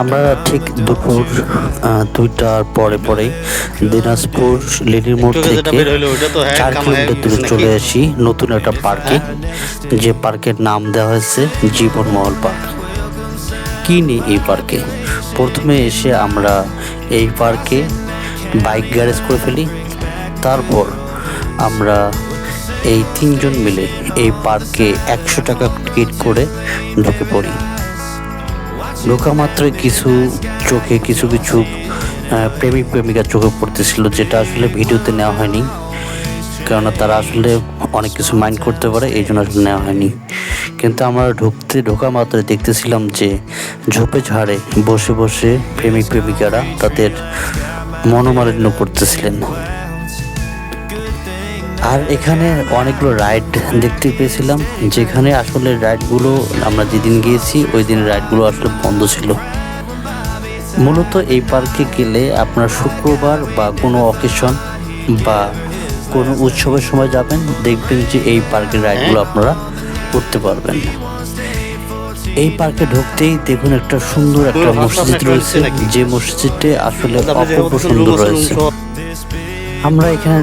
আমরা ঠিক দুপুর 2টার পরেই দিনাজপুর লিলির মোড় থেকে 4 কিলোমিটার দূরে চলে আসি নতুন একটা পার্কে, যে পার্কের নাম দেওয়া হয়েছে জীবনমহল পার্ক। কি নেই এই পার্কে? প্রথমে এসে আমরা এই পার্কে বাইক গ্যারেজ করে ফেলি। তারপর আমরা এই 3জন মিলে এই পার্কে 100 টাকা টিকিট করে ঢুকে পড়ি। ঢোকা মাত্রই চোখে কিছু প্রেমিক প্রেমিকার চোখে পড়তেছিল, যেটা আসলে ভিডিওতে নেওয়া হয়নি, কেননা তারা আসলে অনেক কিছু মাইন্ড করতে পারে, এই জন্য আসলে নেওয়া হয়নি। কিন্তু আমরা ঢোকা মাত্রই দেখতেছিলাম যে ঝোপে ঝাড়ে বসে বসে প্রেমিক প্রেমিকারা তাদের মনোমালিন্য করতেছিলেন। আর এখানে অনেকগুলো রাইড দেখতে পেয়েছিলাম, যেখানে আসলে রাইডগুলো আমরা যেদিন গিয়েছি ওই দিন রাইডগুলো আসলে বন্ধ ছিল। মূলত এই পার্কে গেলে আপনার শুক্রবার বা কোনো অকেশন বা কোনো উৎসবের সময় যাবেন, দেখবেন যে এই পার্কের রাইডগুলো আপনারা করতে পারবেন। এই পার্কে ঢুকতেই দেখুন একটা সুন্দর একটা মসজিদ রয়েছে, যে মসজিদটি আসলে অপূর্ব সুন্দর রয়েছে। আমরা এখানে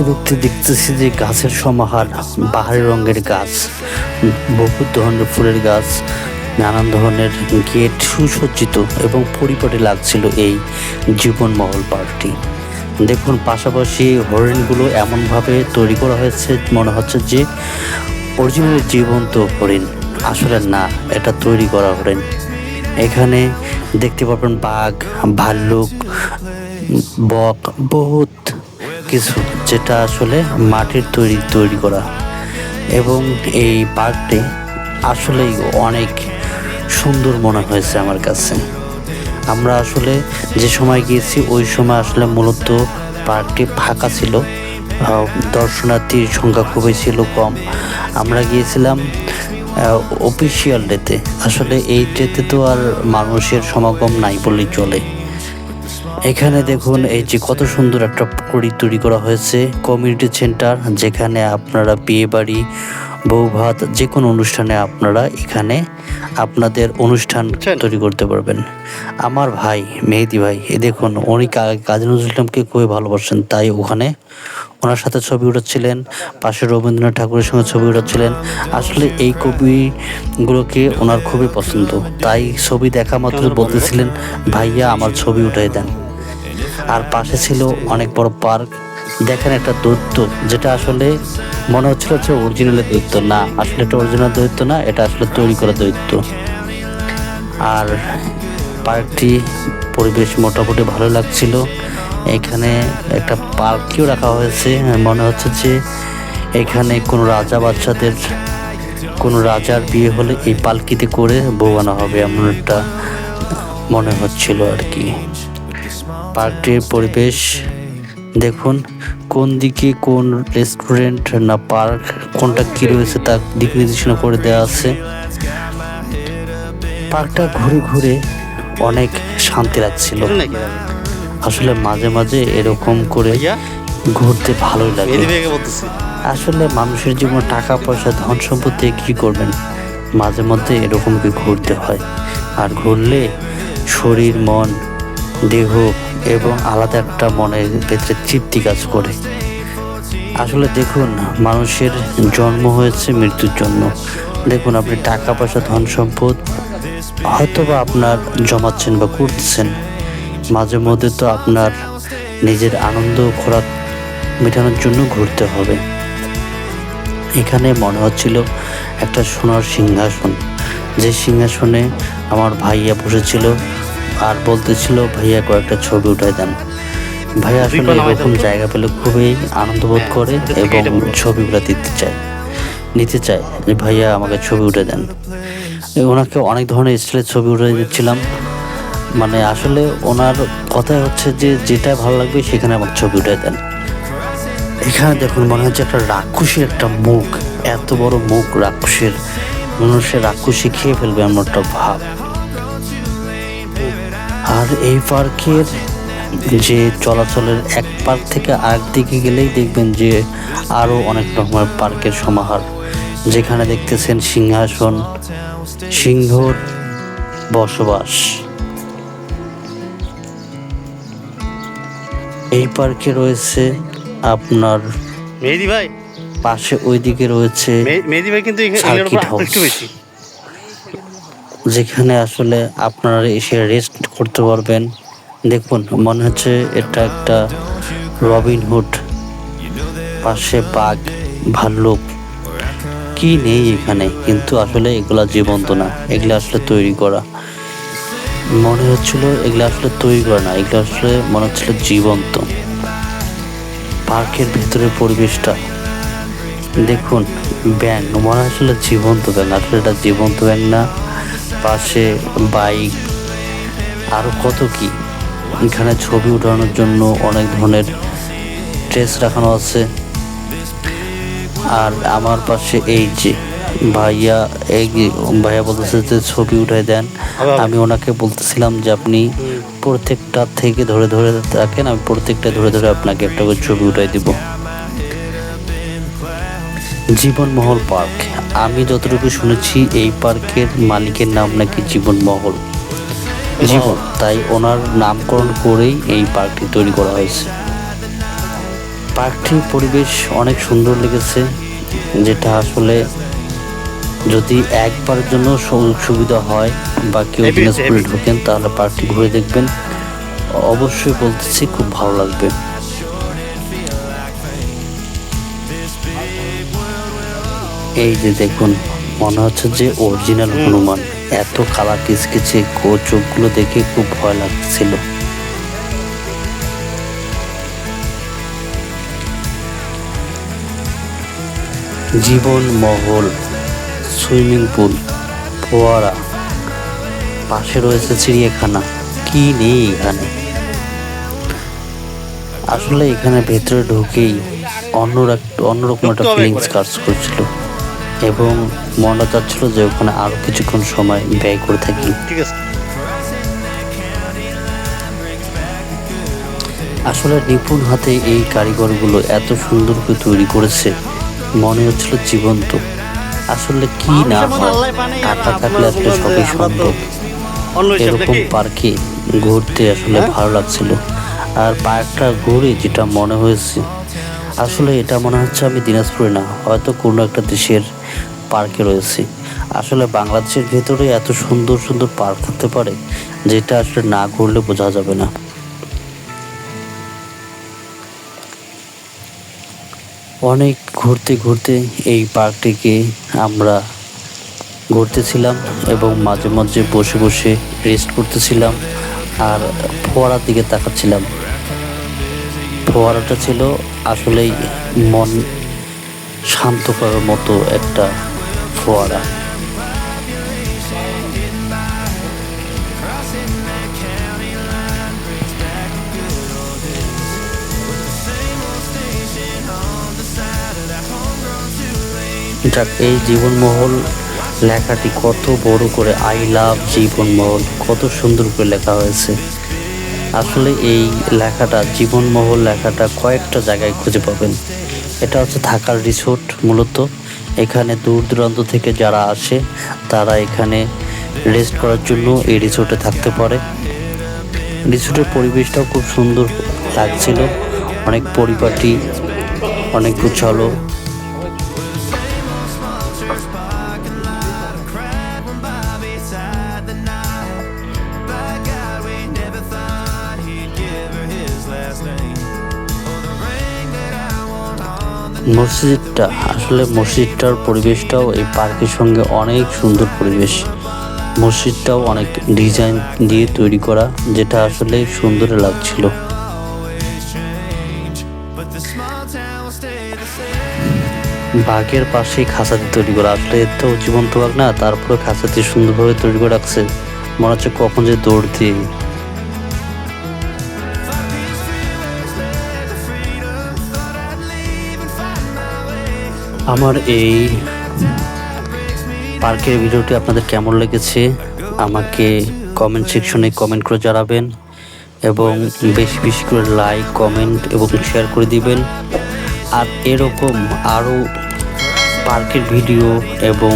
ঢুকতে দেখতেছি যে গাছের সমাহার, বাহারি রঙের গাছ, বহু ধরনের ফুলের গাছ, নানান ধরনের গেট, সুসজ্জিত এবং পরিপাটি লাগছিল এই জীবনমহল পার্কটি। দেখুন পাশাপাশি হরিণগুলো এমনভাবে তৈরি করা হয়েছে, মনে হচ্ছে যে অরিজিনাল জীবন্ত হরিণ, আসলে না, এটা তৈরি করা হরিণ। এখানে দেখতে পাবেন বাঘ, ভাল্লুক, বক, বহুত কিছু, যেটা আসলে মাটির তৈরি করা। এবং এই পার্কটি আসলেই অনেক সুন্দর মনে হয়েছে আমার কাছে। আমরা আসলে যে সময় গিয়েছি ওই সময় আসলে মূলত পার্কটি ফাঁকা ছিল, দর্শনার্থীর সংখ্যা খুবই ছিল কম। আমরা গিয়েছিলাম অফিসিয়াল ডেতে, আসলে এই ডেতে তো আর মানুষের সমাগম নাই বললেই চলে। এখানে দেখুন এই যে কত সুন্দর একটা তৈরি করা হয়েছে, কমিউনিটি সেন্টার, যেখানে আপনারা বিয়ে বাড়ি, বউ ভাত, যে কোনো অনুষ্ঠানে আপনারা এখানে আপনাদের অনুষ্ঠান তৈরি করতে পারবেন। আমার ভাই মেহেদি ভাই, দেখুন উনি কাজী নজরুল ইসলামকে খুবই ভালোবাসেন, তাই ওখানে ওনার সাথে ছবি উঠাচ্ছিলেন, পাশে রবীন্দ্রনাথ ঠাকুরের সঙ্গে ছবি উঠাচ্ছিলেন। আসলে এই কবিগুলোকে ওনার খুবই পছন্দ, তাই ছবি দেখা মাত্র বলতেছিলেন, ভাইয়া আমার ছবি উঠাই দেন। আর পাশে ছিল অনেক বড় পার্ক। দেখেন একটা দৈত্য, যেটা আসলে মনে হচ্ছিল যে অরিজিনালের দৈত্য না, আসলে এটা অরিজিনাল দৈত্য না, এটা আসলে তৈরি করা দৈত্য। আর পার্কটি পরিবেশ মোটামুটি ভালো লাগছিল। এখানে একটা পার্কও রাখা হয়েছে, মনে হচ্ছে যে এখানে কোনো রাজার বিয়ে হলে এই পালকিতে করে বউ আনা হবে, এমন একটা মনে হচ্ছিল আর কি। পার্কটির পরিবেশ দেখুন, কোন দিকে কোন রেস্টুরেন্ট না পার্ক কোনটা কি রয়েছে তা দিক নির্দেশনা করে দেওয়া আছে। পার্কটা ঘুরে অনেক শান্তি লাগছিল। আসলে মাঝে মাঝে এরকম করে ঘুরতে ভালোই লাগে। আসলে মানুষের জীবনে টাকা পয়সা ধন সম্পত্তি কি করবেন, মাঝে মধ্যে এরকম কি ঘুরতে হয়। আর ঘুরলে শরীর, মন, দেহ এবং আলাদা একটা মনের ভেতরে তৃপ্তি কাজ করে। আসলে দেখুন, মানুষের জন্ম হয়েছে মৃত্যুর জন্য। দেখুন আপনি টাকা পয়সা ধন সম্পদ হয়তো বা আপনার জমাচ্ছেন বা করতেছেন, মাঝে মধ্যে তো আপনার নিজের আনন্দ খোরাক মেটানোর জন্য ঘুরতে হবে। এখানে মনে হচ্ছিল একটা সোনার সিংহাসন, যে সিংহাসনে আমার ভাইয়া বসেছিল আর বলতেছিল, ভাইয়া কয়েকটা ছবি উঠাই দেন। ভাইয়া আসলে এরকম জায়গা পেলে খুবই আনন্দ বোধ করে এবং ছবিগুলো নিতে চায় যে ভাইয়া আমাকে ছবি উঠে দেন। ওনাকে অনেক ধরনের স্টাইলের ছবি উঠে দিচ্ছিলাম, মানে আসলে ওনার কথাই হচ্ছে যে যেটা ভালো লাগবে সেখানে আমাকে ছবি উঠে দেন। এখানে দেখুন মনে হচ্ছে একটা রাক্ষসী একটা মুখ, এত বড় মুখ রাক্ষসের, মানুষের রাক্ষসী খেয়ে ফেলবে এমন একটা ভাব। আর এই পার্কের যে চলাচলের এক পার্ক থেকে আরেক দিকে গেলেই দেখবেন যে আরও অনেক রকমের পার্কের সমাহার, যেখানে দেখতেছেন সিংহাসন, সিংহর বসবাস। এই পার্কে রয়েছে আপনার মেহেদি ভাই, পাশে ওইদিকে রয়েছে মেহেদি ভাই কিন্তু সার্কিট হাউস, একটু বেশি, যেখানে আসলে আপনারা এসে রেস্ট করতে পারবেন। দেখুন, মনে হচ্ছে এটা একটা রবিনহুড। পাশে বাঘ, ভাল্লুক, কি নেই এখানে, কিন্তু আসলে এগুলা জীবন্ত না, এগুলো আসলে তৈরি করা। মনে হচ্ছিল এগুলো আসলে তৈরি করা না, এগুলো আসলে মনে হচ্ছিল জীবন্ত। পার্কের ভেতরের পরিবেশটা দেখুন, ব্যাঙ মনে আসলে জীবন্ত ব্যাঙ, আসলে এটা জীবন্ত ব্যাঙ না। পাশে বাইক, আরো কত কি, এখানে ছবি উঠানোর জন্য অনেক ধরনের ড্রেস রাখানো আছে। আর আমার পাশে এই যে ভাইয়া, ভাইয়া বলতেছে যে ছবি উঠাই দেন। আমি ওনাকে বলতেছিলাম যে আপনি প্রত্যেকটা থেকে ধরে ধরে রাখেন, আমি প্রত্যেকটা ধরে ধরে আপনাকে একটা করে ছবি উঠাই দিব। জীবনমহল পার্ক, আমি যতটুকু শুনেছি এই পার্কের মালিকের নাম নাকি জীবনমহল, জীবন, তাই ওনার নামকরণ করেই এই পার্কটি তৈরি করা হয়েছে। পার্কটির পরিবেশ অনেক সুন্দর লেগেছে, যেটা আসলে যদি একবারের জন্য সুবিধা হয় বা কেউ দিনাজপুরে ঢোকেন তাহলে পার্কটি ঘুরে দেখবেন, অবশ্যই বলতেছি খুব ভালো লাগবে। এই যে দেখুন, মনে হচ্ছে যে অরিজিনাল হনুমান, এত কালা কিচকিচে চোখগুলো দেখে খুব ভয় লাগছিল। জীবনমহল, সুইমিং পুল, ফোয়ারা, পাশে রয়েছে চিড়িয়াখানা, কি নেই এখানে। আসলে এখানে ভেতরে ঢুকেই অন্যরকম একটা ফিলিংস কাজ করছিল এবং মনটা চাচ্ছিল যে ওখানে আরো কিছুক্ষণ সময় ব্যয় করে থাকি। আসলে নিপুণ হাতে এই কারিগরগুলো এত সুন্দর করে তৈরি করেছে, মনে হচ্ছিল জীবন্ত। আসলে কি না হয়, টাকা থাকলে আসলে সবই সম্ভব। এরকম পার্কে ঘুরতে আসলে ভালো লাগছিল। আর পার্কটা ঘুরে যেটা মনে হয়েছে, আসলে এটা মনে হচ্ছে আমি দিনাজপুরে না, হয়তো কোনো একটা দেশের পার্কে রয়েছে। আসলে বাংলাদেশের ভেতরে এত সুন্দর সুন্দর পার্ক থাকতে পারে, যেটা আসলে না ঘুরলে বোঝা যাবে না। অনেক ঘুরতে ঘুরতে এই পার্কটিকে আমরা ঘুরতেছিলাম এবং মাঝে মাঝে বসে বসে রেস্ট করতেছিলাম আর ফোয়ারার দিকে তাকাচ্ছিলাম। ফোয়ারাটা ছিল আসলেই মন শান্ত করার মতো একটা ফোয়ারা। যাক, এই জীবনমহল লেখাটি কত বড় করে, আই লাভ জীবনমহল, কত সুন্দর করে লেখা হয়েছে। আসলে এই লেখাটা, জীবনমহল লেখাটা কয়েকটা জায়গায় খুঁজে পাবেন। এটা হচ্ছে থাকার রিসোর্ট মূলত। এখানে দূর দূরান্ত থেকে যারা আসে তারা এখানে রেস্ট করার জন্য এই রিসোর্টে থাকতে পারে। রিসোর্টের পরিবেশটাও খুব সুন্দর লাগছিল, অনেক পরিপাটি, অনেক গুছালো। মসজিদটা, আসলে মসজিদটার পরিবেশটাও এই পার্কের সঙ্গে অনেক সুন্দর পরিবেশ। মসজিদটাও অনেক ডিজাইন দিয়ে তৈরি করা, যেটা আসলে সুন্দর লাগছিল। বাঘের পাশেই খাঁচাতে তৈরি করা, আসলে তো জীবন্ত বাঘ না, তারপরে খাঁচাতে সুন্দরভাবে তৈরি করে রাখছে, মনে হচ্ছে কখন যে দৌড় দিয়ে। আমার এই পার্কের ভিডিওটি আপনাদের কেমন লেগেছে আমাকে কমেন্ট সেকশনে কমেন্ট করে জানাবেন এবং বেশি বেশি করে লাইক, কমেন্ট এবং শেয়ার করে দিবেন। আর এরকম আরও পার্কের ভিডিও এবং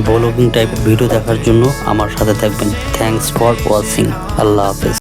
ব্লগিং টাইপের ভিডিও দেখার জন্য আমার সাথে থাকবেন। Thanks for watching. আল্লাহ হাফেজ।